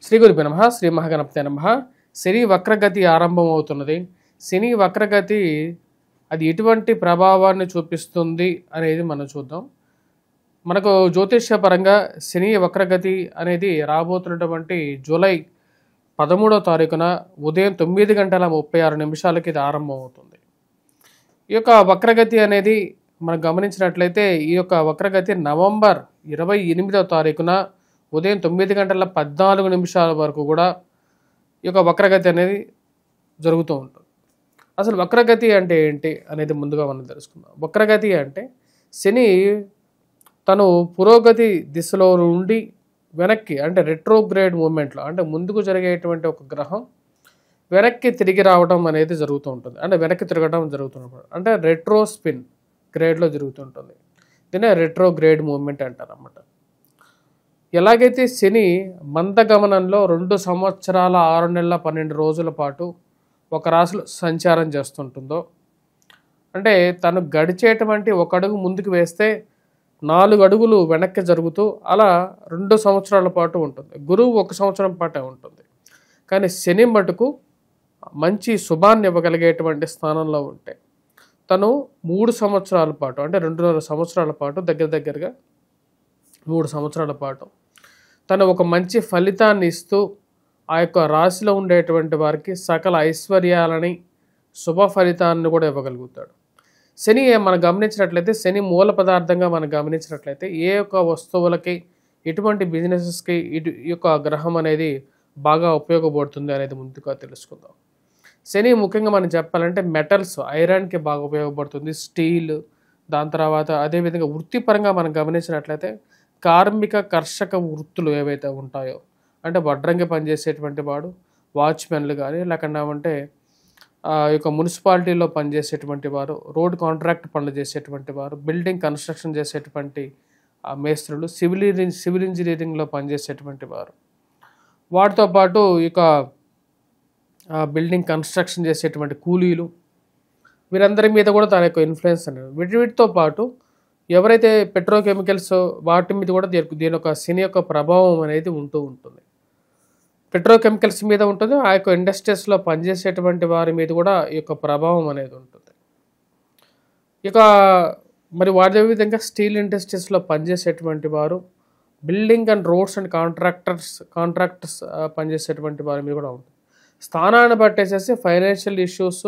శ్రీ గురుభ్యో నమః. శ్రీ మహాగణపతే నమః. శని వక్రగతి ఆరంభమవుతున్నది. శని వక్రగతి అది ఎటువంటి ప్రభావాన్ని చూపిస్తుంది అనేది మనం చూద్దాం. మనకు జ్యోతిష్యపరంగా శని వక్రగతి అనేది రాబోతున్నటువంటి జూలై 13వ తారీఖున ఉదయం 9:36 ఇది ఆరంభమవుతుంది. ఈ యొక్క వక్రగతి అనేది మనం గమనించినట్లయితే ఈ యొక్క వక్రగతి నవంబర్ 28వ తారీఖున ఉదయం 9:14 వరకు కూడా ఈ యొక్క వక్రగతి అనేది జరుగుతూ ఉంటుంది. అసలు వక్రగతి అంటే ఏంటి అనేది ముందుగా మనం తెలుసుకుందాం. వక్రగతి అంటే శని తను పురోగతి దిశలో నుండి వెనక్కి అంటే రెట్రోగ్రేడ్ మూమెంట్లో అంటే ముందుకు జరిగేటువంటి ఒక గ్రహం వెనక్కి తిరిగి రావడం అనేది జరుగుతూ ఉంటుంది. అంటే వెనక్కి తిరగడం జరుగుతున్నప్పుడు అంటే రెట్రో స్పిన్ గ్రేడ్లో జరుగుతుంటుంది. దీన్ని రెట్రోగ్రేడ్ మూమెంట్ అంటారు అన్నమాట. ఎలాగైతే శని మందగమనంలో 2 సంవత్సరాల 6 నెలల 12 రోజుల పాటు ఒక రాశిలో సంచారం చేస్తుంటుందో అంటే తను గడిచేటువంటి ఒక అడుగు ముందుకు వేస్తే 4 అడుగులు వెనక్కి జరుగుతూ అలా 2 సంవత్సరాల పాటు ఉంటుంది. గురువు 1 సంవత్సరం పాటే ఉంటుంది. కానీ శని మటుకు మంచి శుభాన్ని ఇవ్వగలిగేటువంటి స్థానంలో ఉంటే తను 3 సంవత్సరాల పాటు అంటే 2.5 సంవత్సరాల పాటు దగ్గరగా 3 సంవత్సరాల పాటు తను ఒక మంచి ఫలితాన్ని ఇస్తూ ఆ యొక్క రాశిలో ఉండేటువంటి వారికి సకల ఐశ్వర్యాలని శుభ ఫలితాన్ని కూడా ఇవ్వగలుగుతాడు. శని మనం గమనించినట్లయితే శని మూల పదార్థంగా మనం గమనించినట్లయితే ఏ యొక్క వస్తువులకి ఎటువంటి బిజినెసెస్కి ఈ యొక్క గ్రహం అనేది బాగా ఉపయోగపడుతుంది అనేది ముందుగా తెలుసుకుందాం. శని ముఖ్యంగా మనం చెప్పాలంటే మెటల్స్ ఐరన్కి బాగా ఉపయోగపడుతుంది, స్టీల్, దాని తర్వాత అదేవిధంగా వృత్తిపరంగా మనం గమనించినట్లయితే కార్మిక కర్షక వృత్తులు ఏవైతే ఉంటాయో అంటే వడ్రంగి పనిచేసేటువంటి వాడు, వాచ్మెన్లు కానీ లేకుండా అంటే ఈ యొక్క మున్సిపాలిటీలో పనిచేసేటువంటి వారు, రోడ్ కాంట్రాక్ట్ పనులు చేసేటువంటి వారు, బిల్డింగ్ కన్స్ట్రక్షన్ చేసేటువంటి మేస్త్రులు, సివిల్ ఇంజనీరింగ్లో పనిచేసేటువంటి వారు, వాటితో పాటు ఇక బిల్డింగ్ కన్స్ట్రక్షన్ చేసేటువంటి కూలీలు, వీరందరి మీద కూడా తన యొక్క ఇన్ఫ్లుయెన్స్ అనేది వీటితో పాటు ఎవరైతే పెట్రోకెమికల్స్ వాటి మీద కూడా దీని యొక్క శని యొక్క ప్రభావం అనేది ఉంటూ ఉంటుంది. పెట్రోకెమికల్స్ మీద ఉంటుంది, ఆ యొక్క ఇండస్ట్రీస్లో పనిచేసేటువంటి వారి మీద కూడా ఈ యొక్క ప్రభావం అనేది ఉంటుంది. ఇక మరి అదే విధంగా స్టీల్ ఇండస్ట్రీస్లో పనిచేసేటువంటి వారు, building and roads and contractors పనిచేసేటువంటి వారి మీద కూడా ఉంటుంది. స్థానాన్ని బట్టేసేసి ఫైనాన్షియల్ ఇష్యూస్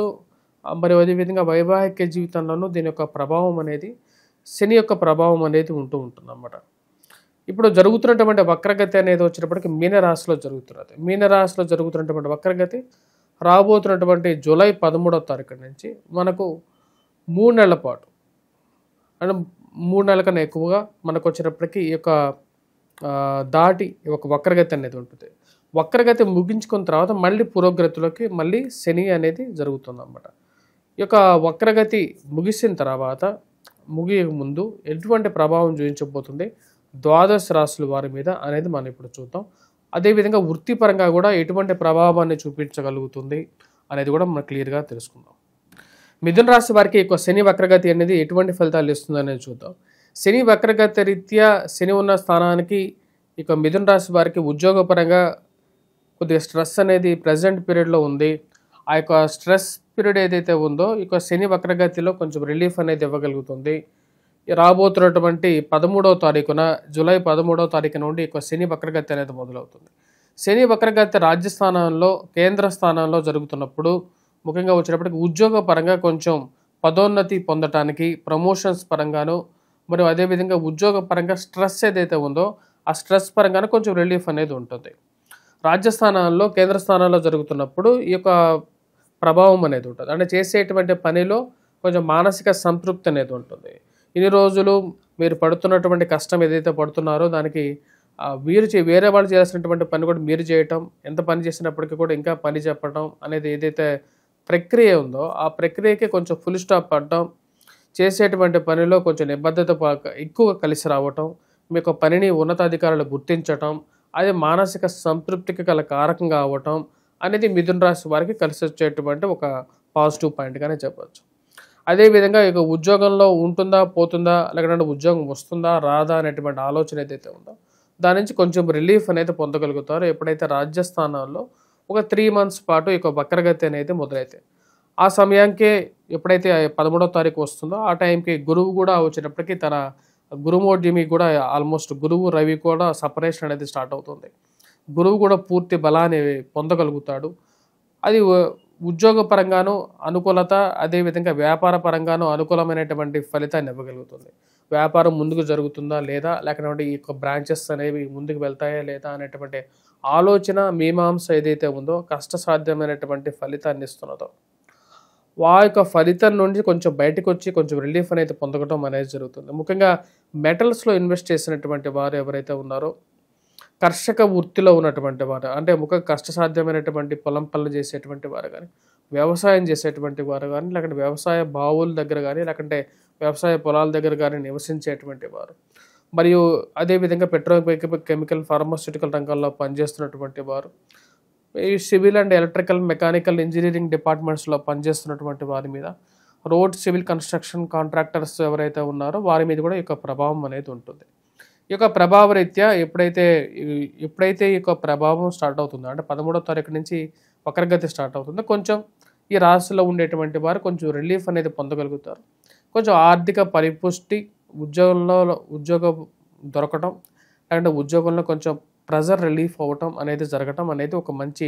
మరి అదేవిధంగా వైవాహిక జీవితంలోనూ దీని యొక్క ప్రభావం అనేది శని యొక్క ప్రభావం అనేది ఉంటూ ఉంటుంది అన్నమాట. ఇప్పుడు జరుగుతున్నటువంటి వక్రగతి అనేది వచ్చినప్పటికీ మీనరాశిలో జరుగుతున్నది. మీనరాశిలో జరుగుతున్నటువంటి వక్రగతి రాబోతున్నటువంటి జూలై 13వ తారీఖు నుంచి మనకు 3 నెలల పాటు అంటే 3 నెలల కన్నా ఎక్కువగా మనకు వచ్చినప్పటికీ ఈ యొక్క దాటి ఒక వక్రగతి అనేది ఉంటుంది. వక్రగతి ముగించుకున్న తర్వాత మళ్ళీ పురోగతిలోకి మళ్ళీ శని అనేది జరుగుతుంది అన్నమాట. ఈ యొక్క వక్రగతి ముగిసిన తర్వాత ముగియక ముందు ఎటువంటి ప్రభావం చూపించబోతుంది ద్వాదశ రాశుల వారి మీద అనేది మనం ఇప్పుడు చూద్దాం. అదేవిధంగా వృత్తిపరంగా కూడా ఎటువంటి ప్రభావాన్ని చూపించగలుగుతుంది అనేది కూడా మనం క్లియర్గా తెలుసుకుందాం. మిథున రాశి వారికి ఎక్కువ శని వక్రగతి అనేది ఎటువంటి ఫలితాలు ఇస్తుంది అనేది చూద్దాం. శని వక్రగతి రీత్యా శని ఉన్న స్థానానికి ఇక మిథున రాశి వారికి ఉద్యోగపరంగా కొద్దిగా స్ట్రెస్ అనేది ప్రజెంట్ పీరియడ్లో ఉంది. ఆ యొక్క స్ట్రెస్ పీరియడ్ ఏదైతే ఉందో ఇక శని వక్రగతిలో కొంచెం రిలీఫ్ అనేది ఇవ్వగలుగుతుంది. రాబోతున్నటువంటి 13వ తారీఖున జూలై 13వ తారీఖు నుండి ఇక శని వక్రగతి అనేది మొదలవుతుంది. శని వక్రగతి రాజ్యస్థానంలో కేంద్ర స్థానంలో జరుగుతున్నప్పుడు ముఖ్యంగా వచ్చినప్పటికీ ఉద్యోగ పరంగా కొంచెం పదోన్నతి పొందటానికి ప్రమోషన్స్ పరంగాను మరియు అదేవిధంగా ఉద్యోగ పరంగా స్ట్రెస్ ఏదైతే ఉందో ఆ స్ట్రెస్ పరంగానే కొంచెం రిలీఫ్ అనేది ఉంటుంది. రాజ్యస్థానాల్లో కేంద్ర స్థానాల్లో జరుగుతున్నప్పుడు ఈ యొక్క ప్రభావం అనేది ఉంటుంది. అంటే చేసేటువంటి పనిలో కొంచెం మానసిక సంతృప్తి అనేది ఉంటుంది. ఇన్ని రోజులు మీరు పడుతున్నటువంటి కష్టం ఏదైతే పడుతున్నారో దానికి వేరే వాళ్ళు చేయాల్సినటువంటి పని కూడా మీరు చేయటం, ఎంత పని చేసినప్పటికీ కూడా ఇంకా పని చెప్పడం అనేది ఏదైతే ప్రక్రియ ఉందో ఆ ప్రక్రియకి కొంచెం ఫుల్ స్టాప్ పడటం, చేసేటువంటి పనిలో కొంచెం నిబద్ధత ఎక్కువ కలిసి రావటం, మీకు పనిని ఉన్నతాధికారులు గుర్తించటం, అది మానసిక సంతృప్తికి గల కారకంగా అవ్వటం అనేది మిథున రాశి వారికి కలిసి వచ్చేటువంటి ఒక పాజిటివ్ పాయింట్గానే చెప్పచ్చు. అదేవిధంగా ఇక ఉద్యోగంలో ఉంటుందా పోతుందా లేకపోతే ఉద్యోగం వస్తుందా రాదా అనేటువంటి ఆలోచన ఏదైతే ఉందో దాని నుంచి కొంచెం రిలీఫ్ అనేది పొందగలుగుతారు ఎప్పుడైతే రాజ్యస్థానాల్లో ఒక 3 మంత్స్ పాటు ఈ వక్రగతి అనేది మొదలైతే. ఆ సమయానికే ఎప్పుడైతే 13వ తారీఖు వస్తుందో ఆ టైంకి గురువు కూడా వచ్చేటప్పటికి తన గురుమోడ్యమి కూడా ఆల్మోస్ట్ గురువు రవి కూడా సపరేషన్ అనేది స్టార్ట్ అవుతుంది. గురువు కూడా పూర్తి బలాన్ని పొందగలుగుతాడు. అది ఉద్యోగ పరంగాను అనుకూలత, అదేవిధంగా వ్యాపార పరంగాను అనుకూలమైనటువంటి ఫలితాన్ని ఇవ్వగలుగుతుంది. వ్యాపారం ముందుకు జరుగుతుందా లేదా, లేకపోతే ఈ బ్రాంచెస్ అనేవి ముందుకు వెళ్తాయా లేదా అనేటువంటి ఆలోచన మీమాంస ఏదైతే ఉందో కష్టసాధ్యమైనటువంటి ఫలితాన్ని ఇస్తున్నదో ఆ యొక్క ఫలితం నుండి కొంచెం బయటకు వచ్చి కొంచెం రిలీఫ్ అనేది పొందడం అనేది జరుగుతుంది. ముఖ్యంగా మెటల్స్లో ఇన్వెస్ట్ చేసినటువంటి వారు ఎవరైతే ఉన్నారో కర్షక వృత్తిలో ఉన్నటువంటి వారు, అంటే కష్టసాధ్యమైనటువంటి పొలం పనులు చేసేటువంటి వారు కానీ, వ్యవసాయం చేసేటువంటి వారు కానీ, లేకుంటే వ్యవసాయ బావుల దగ్గర కానీ, లేకుంటే వ్యవసాయ పొలాల దగ్గర కానీ నివసించేటువంటి వారు, మరియు అదేవిధంగా కెమికల్ ఫార్మాస్యూటికల్ రంగాల్లో పనిచేస్తున్నటువంటి వారు, ఈ civil and electrical mechanical engineering డిపార్ట్మెంట్స్లో పనిచేస్తున్నటువంటి వారి మీద, రోడ్ సివిల్ కన్స్ట్రక్షన్ కాంట్రాక్టర్స్ ఎవరైతే ఉన్నారో వారి మీద కూడా ఈ యొక్క ప్రభావం అనేది ఉంటుంది. ఈ యొక్క ప్రభావ రీత్యా ఎప్పుడైతే ఈ యొక్క ప్రభావం స్టార్ట్ అవుతుందో, అంటే 13వ తారీఖు నుంచి వక్రగతి స్టార్ట్ అవుతుందో, కొంచెం ఈ రాశిలో ఉండేటువంటి వారు కొంచెం రిలీఫ్ అనేది పొందగలుగుతారు. కొంచెం ఆర్థిక పరిపుష్టి, ఉద్యోగం దొరకటం, లేదంటే ఉద్యోగంలో కొంచెం ప్రెజర్ రిలీఫ్ అవ్వటం అనేది జరగటం అనేది ఒక మంచి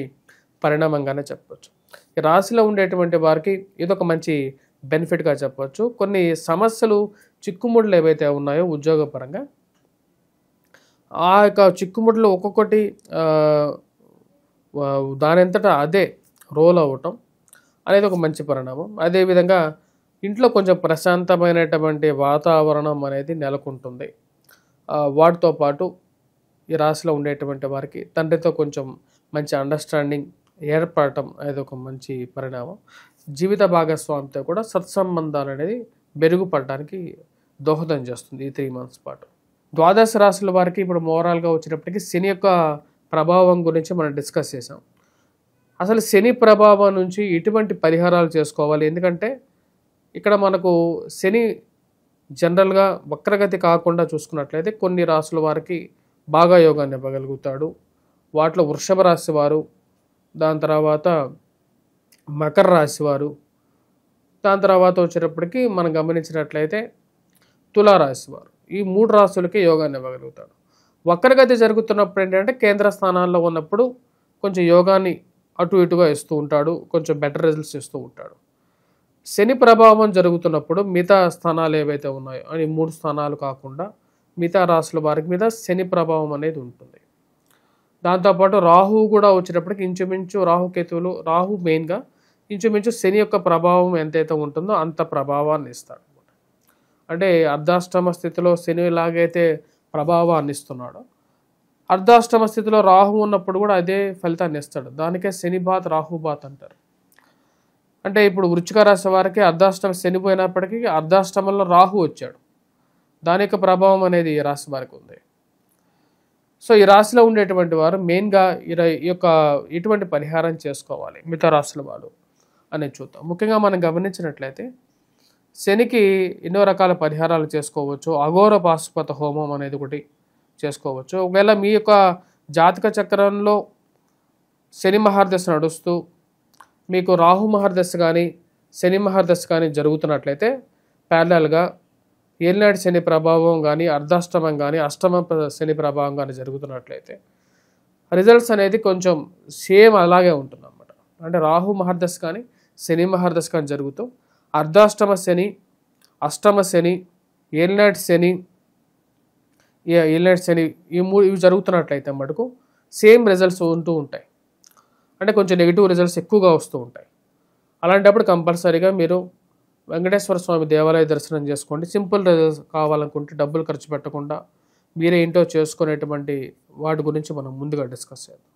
పరిణామంగానే చెప్పవచ్చు. ఈ రాశిలో ఉండేటువంటి వారికి ఇదొక మంచి బెనిఫిట్గా చెప్పవచ్చు. కొన్ని సమస్యలు, చిక్కుముడులు ఏవైతే ఉన్నాయో ఉద్యోగపరంగా, ఆ యొక్క చిక్కుముడులు ఒక్కొక్కటి దానంతటా అదే రోల్ అవ్వటం అనేది ఒక మంచి పరిణామం. అదేవిధంగా ఇంట్లో కొంచెం ప్రశాంతమైనటువంటి వాతావరణం అనేది నెలకొంటుంది. వాటితో పాటు ఈ రాశిలో ఉండేటువంటి వారికి తండ్రితో కొంచెం మంచి అండర్స్టాండింగ్ ఏర్పడటం అనేది ఒక మంచి పరిణామం. జీవిత భాగస్వామితో కూడా సత్సంబంధాలు అనేది మెరుగుపడడానికి దోహదం చేస్తుంది ఈ 3 మంత్స్ పాటు. ద్వాదశ రాశుల వారికి ఇప్పుడు ఓవరాల్గా వచ్చేటప్పటికి శని యొక్క ప్రభావం గురించి మనం డిస్కస్ చేసాం. అసలు శని ప్రభావం నుంచి ఎటువంటి పరిహారాలు చేసుకోవాలి, ఎందుకంటే ఇక్కడ మనకు శని జనరల్గా వక్రగతి కాకుండా చూసుకున్నట్లయితే కొన్ని రాశుల వారికి బాగా యోగాన్ని ఇవ్వగలుగుతాడు. వాటిలో వృషభ రాశి వారు, దాని తర్వాత మకర రాశి వారు, దాని తర్వాత వచ్చేటప్పటికి మనం గమనించినట్లయితే తులారాశి వారు, ఈ 3 రాశులకి యోగాన్ని ఇవ్వగలుగుతాడు. వక్రగతి జరుగుతున్నప్పుడు ఏంటంటే కేంద్ర స్థానాల్లో ఉన్నప్పుడు కొంచెం యోగాన్ని అటు ఇటుగా ఇస్తూ ఉంటాడు, కొంచెం బెటర్ రిజల్ట్స్ ఇస్తూ ఉంటాడు. శని ప్రభావం జరుగుతున్నప్పుడు మిగతా స్థానాలు ఏవైతే ఉన్నాయో, అని 3 స్థానాలు కాకుండా మిగతా రాశుల వారికి మీద శని ప్రభావం అనేది ఉంటుంది. దాంతోపాటు రాహువు కూడా వచ్చేటప్పటికి ఇంచుమించు రాహుకేతువులు, రాహు మెయిన్గా ఇంచుమించు శని యొక్క ప్రభావం ఎంతైతే ఉంటుందో అంత ప్రభావాన్ని ఇస్తాడు. అంటే అర్ధాష్టమ స్థితిలో శని ఎలాగైతే ప్రభావాన్ని ఇస్తున్నాడో, అర్ధాష్టమ స్థితిలో రాహు ఉన్నప్పుడు కూడా అదే ఫలితాన్ని ఇస్తాడు. దానికే శనిబాత్ రాహుబాత్ అంటారు. అంటే ఇప్పుడు వృశ్చిక రాశి వారికి అర్ధాష్టమ శని పోయినప్పటికీ అర్ధాష్టమంలో రాహు వచ్చాడు, దాని యొక్క ప్రభావం అనేది ఈ రాశి వారికి ఉంది. సో ఈ రాశిలో ఉండేటువంటి వారు మెయిన్గా ఈ యొక్క ఎటువంటి పరిహారం చేసుకోవాలి మిగతా రాశుల వాళ్ళు అనేది చూద్దాం. ముఖ్యంగా మనం గమనించినట్లయితే శనికి ఎన్నో రకాల పరిహారాలు చేసుకోవచ్చు. అఘోర పాశుపత హోమం అనేది ఒకటి చేసుకోవచ్చు. ఒకవేళ మీ యొక్క జాతక చక్రంలో శని మహర్దశ నడుస్తూ మీకు రాహు మహర్దశ కానీ శని మహర్దశ కానీ జరుగుతున్నట్లయితే ప్యారలల్గా ఏలినాటి శని ప్రభావం కానీ, అర్ధాష్టమం కానీ, అష్టమ శని ప్రభావం కానీ జరుగుతున్నట్లయితే రిజల్ట్స్ అనేది కొంచెం సేమ్ అలాగే ఉంటుంది అన్నమాట. అంటే రాహు మహర్దశ కానీ శని మహర్దశ కానీ జరుగుతూ అర్ధాష్టమ శని, అష్టమ శని, ఏలినాటి శని ఇవి జరుగుతున్నట్లయితే మటుకు సేమ్ రిజల్ట్స్ ఉంటూ ఉంటాయి. అంటే కొంచెం నెగిటివ్ రిజల్ట్స్ ఎక్కువగా వస్తూ ఉంటాయి. అలాంటప్పుడు కంపల్సరీగా మీరు వెంకటేశ్వర స్వామి దేవాలయ దర్శనం చేసుకోండి. సింపుల్ రిజల్ట్స్ కావాలనుకుంటే డబ్బులు ఖర్చు పెట్టకుండా మీరే ఇంట్లో చేసుకునేటువంటి వాటి గురించి మనం ముందుగా డిస్కస్ చేద్దాం.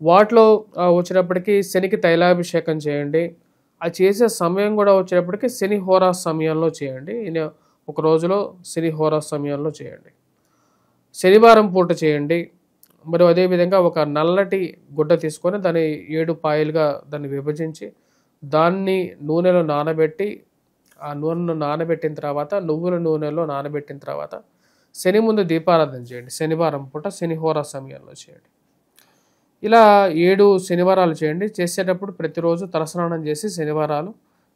వాటిలో వచ్చేటప్పటికి శనికి తైలాభిషేకం చేయండి. అది చేసే సమయం కూడా వచ్చేటప్పటికి శని హోరా సమయంలో చేయండి. ఒక రోజులో శని హోరా సమయంలో చేయండి. శనివారం పూట చేయండి. మరియు అదేవిధంగా ఒక నల్లటి గుడ్డ తీసుకొని దాన్ని 7 పాయలుగా దాన్ని విభజించి దాన్ని నూనెలో నానబెట్టి, ఆ నూనెను నానబెట్టిన తర్వాత నువ్వుల నూనెలో నానబెట్టిన తర్వాత శని ముందు దీపారాధన చేయండి. శనివారం పూట శనిహోరా సమయంలో చేయండి. ఇలా 7 శనివారాలు చేయండి. చేసేటప్పుడు ప్రతిరోజు తలస్నానం చేసి శనివారాలు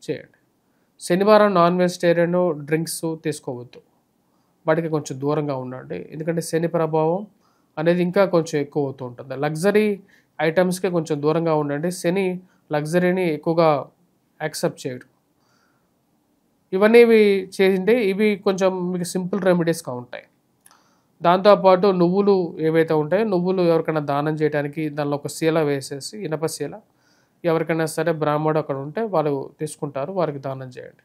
చేయండి. శనివారం నాన్ వెజిటేరియన్ డ్రింక్స్ తీసుకోవద్దు. వాటికి కొంచెం దూరంగా ఉండండి. ఎందుకంటే శని ప్రభావం అనేది ఇంకా కొంచెం ఎక్కువ అవుతూ ఉంటుంది. లగ్జరీ ఐటమ్స్కి కొంచెం దూరంగా ఉండండి. శని లగ్జరీని ఎక్కువగా యాక్సెప్ట్ చేయడు. ఇవన్నీ చేసింటే ఇవి కొంచెం మీకు సింపుల్ రెమెడీస్గా ఉంటాయి. దాంతోపాటు నువ్వులు ఏవైతే ఉంటాయో నువ్వులు ఎవరికైనా దానం చేయడానికి దానిలో ఒక శీల వేసేసి ఇనప శీల ఎవరికైనా సరే బ్రాహ్మడు అక్కడ ఉంటే వాళ్ళు తీసుకుంటారు, వారికి దానం చేయండి.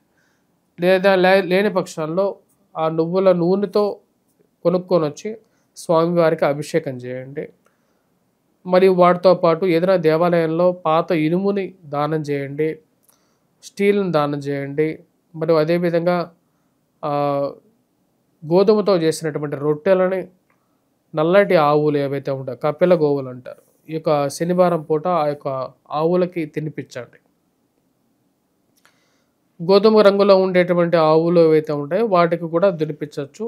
లేదా లేని పక్షాల్లో ఆ నువ్వుల నూనెతో కొనుక్కొని వచ్చి స్వామివారికి అభిషేకం చేయండి. మరియు వాటితో పాటు ఏదైనా దేవాలయంలో పాత ఇనుముని దానం చేయండి, స్టీల్ని దానం చేయండి. మరియు అదేవిధంగా గోధుమతో చేసినటువంటి రొట్టెలని నల్లటి ఆవులు ఏవైతే ఉంటాయో కపిల గోవులు అంటారు, ఈ యొక్క శనివారం పూట ఆ యొక్క ఆవులకి తినిపించండి. గోధుమ రంగులో ఉండేటువంటి ఆవులు ఏవైతే ఉంటాయో వాటికి కూడా తినిపించవచ్చు.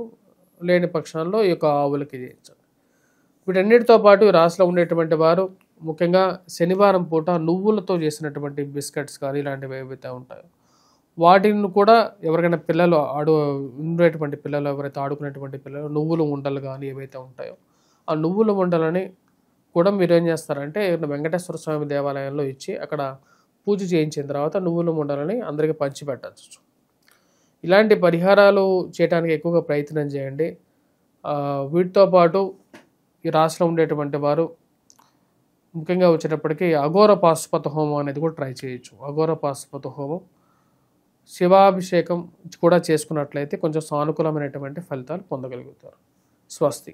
లేని పక్షాల్లో ఈ యొక్క ఆవులకి చేయించండి. వీటన్నిటితో పాటు ఈ రాశిలో ఉండేటువంటి వారు ముఖ్యంగా శనివారం పూట నువ్వులతో చేసినటువంటి బిస్కెట్స్ కానీ ఇలాంటివి ఏవైతే ఉంటాయో వాటిని కూడా ఎవరికైనా పిల్లలు ఉండేటువంటి పిల్లలు ఎవరైతే ఆడుకునేటువంటి పిల్లలు నువ్వుల ఉండలు కానీ ఏవైతే ఉంటాయో ఆ నువ్వుల ఉండలని కూడా మీరు ఏం చేస్తారంటే వెంకటేశ్వర స్వామి దేవాలయంలో ఇచ్చి అక్కడ పూజ చేయించిన తర్వాత నువ్వుల ఉండలని అందరికీ పంచిపెట్టచ్చు. ఇలాంటి పరిహారాలు చేయడానికి ఎక్కువగా ప్రయత్నం చేయండి. వీటితో పాటు ఈ రాశిలో ఉండేటువంటి వారు ముఖ్యంగా వచ్చేటప్పటికి అఘోర పాశుపత హోమం అనేది కూడా ట్రై చేయొచ్చు. అఘోర పాశుపత హోమం శివాభిషేకం కూడా చేసుకున్నట్లయితే కొంచెం సానుకూలమైనటువంటి ఫలితాలు పొందగలుగుతారు. స్వస్తి.